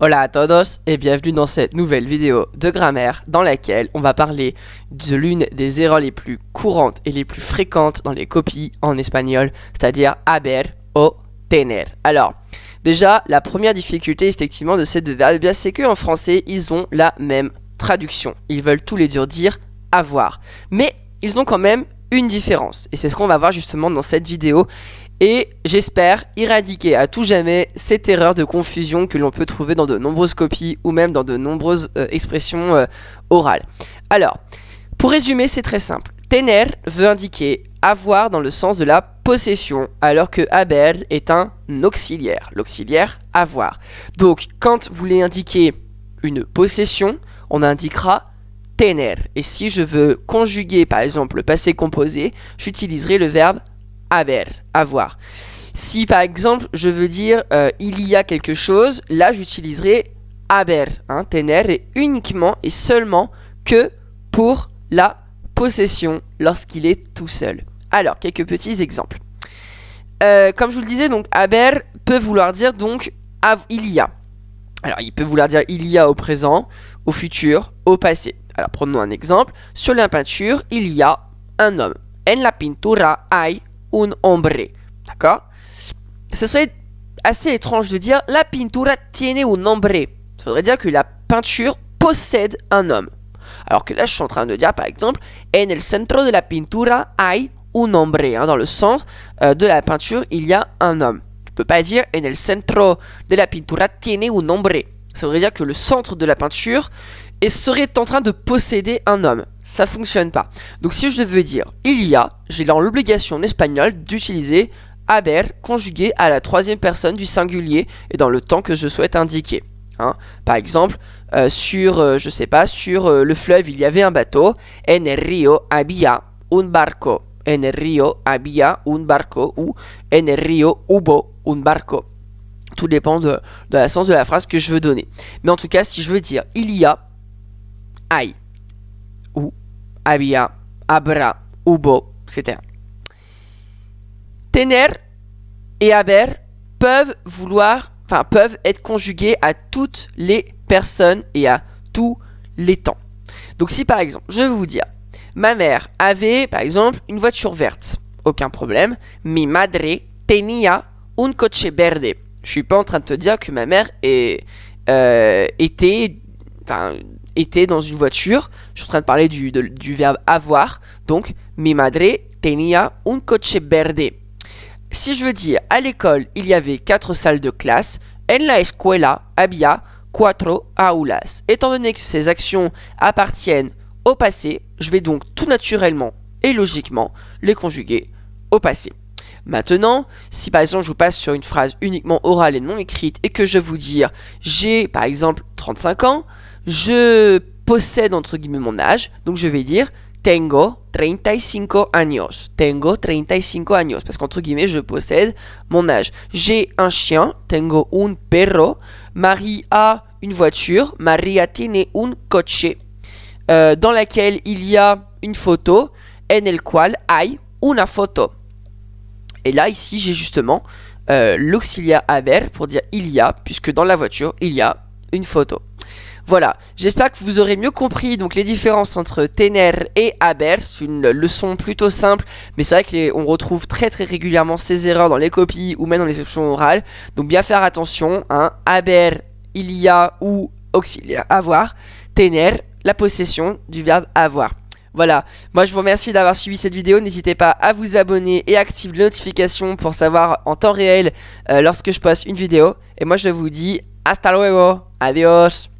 Hola a todos et bienvenue dans cette nouvelle vidéo de grammaire dans laquelle on va parler de l'une des erreurs les plus courantes et les plus fréquentes dans les copies en espagnol, c'est-à-dire haber o tener. Alors, déjà, la première difficulté effectivement de ces deux verbes, c'est qu'en français, ils ont la même traduction. Ils veulent tous les deux dire avoir. Mais ils ont quand même une différence. Et c'est ce qu'on va voir justement dans cette vidéo. Et j'espère éradiquer à tout jamais cette erreur de confusion que l'on peut trouver dans de nombreuses copies ou même dans de nombreuses expressions orales. Alors, pour résumer, c'est très simple. Tener veut indiquer avoir dans le sens de la possession, alors que haber est un auxiliaire. L'auxiliaire avoir. Donc, quand vous voulez indiquer une possession, on indiquera tener. Et si je veux conjuguer par exemple le passé composé, j'utiliserai le verbe haber, avoir. Si par exemple je veux dire il y a quelque chose, là j'utiliserai haber, tener, et uniquement et seulement que pour la possession lorsqu'il est tout seul. Alors, quelques petits exemples. Comme je vous le disais, donc haber peut vouloir dire donc il y a. Alors, il peut vouloir dire il y a au présent, au futur, au passé. Alors, prenons un exemple. Sur la peinture, il y a un homme. En la pintura hay un hombre. D'accord? Ce serait assez étrange de dire la pintura tiene un hombre. Ça voudrait dire que la peinture possède un homme. Alors que là, je suis en train de dire, par exemple, en el centro de la pintura hay un hombre. Dans le centre de la peinture, il y a un homme. Tu peux pas dire en el centro de la pintura tiene un hombre. Ça voudrait dire que le centre de la peinture serait en train de posséder un homme. Ça fonctionne pas. Donc si je veux dire il y a, j'ai l'obligation en espagnol d'utiliser haber conjugué à la troisième personne du singulier et dans le temps que je souhaite indiquer. Par exemple, sur le fleuve, il y avait un bateau. En el río había un barco. En el río había un barco ou en el río hubo un barco. Tout dépend de la sens de la phrase que je veux donner. Mais en tout cas, si je veux dire il y a, hay, ou había, habrá, hubo, etc. Tener et haber peuvent être conjugués à toutes les personnes et à tous les temps. Donc si par exemple, je vais vous dire, ma mère avait par exemple une voiture verte, aucun problème. Mi madre tenía un coche verde. Je suis pas en train de te dire que ma mère était dans une voiture. Je suis en train de parler du verbe avoir. Donc, mi madre tenía un coche verde. Si je veux dire, à l'école, il y avait 4 salles de classe. En la escuela había 4 aulas. Étant donné que ces actions appartiennent au passé, je vais donc tout naturellement et logiquement les conjuguer au passé. Maintenant, si par exemple je vous passe sur une phrase uniquement orale et non écrite et que je vous dire j'ai par exemple 35 ans, je possède entre guillemets mon âge, donc je vais dire tengo 35 años. Tengo 35 años, parce qu'entre guillemets je possède mon âge. J'ai un chien, tengo un perro. Marie a une voiture, Maria tiene un coche, dans laquelle il y a une photo, en el cual hay una foto. Et là, ici, j'ai justement l'auxiliaire haber pour dire il y a, puisque dans la voiture, il y a une photo. Voilà, j'espère que vous aurez mieux compris donc les différences entre tener et haber. C'est une leçon plutôt simple, mais c'est vrai qu'on retrouve très très régulièrement ces erreurs dans les copies ou même dans les expressions orales. Donc bien faire attention, haber, il y a ou auxiliaire avoir, tener, la possession du verbe avoir. Voilà, moi je vous remercie d'avoir suivi cette vidéo, n'hésitez pas à vous abonner et activer les notifications pour savoir en temps réel lorsque je poste une vidéo. Et moi je vous dis hasta luego, adios.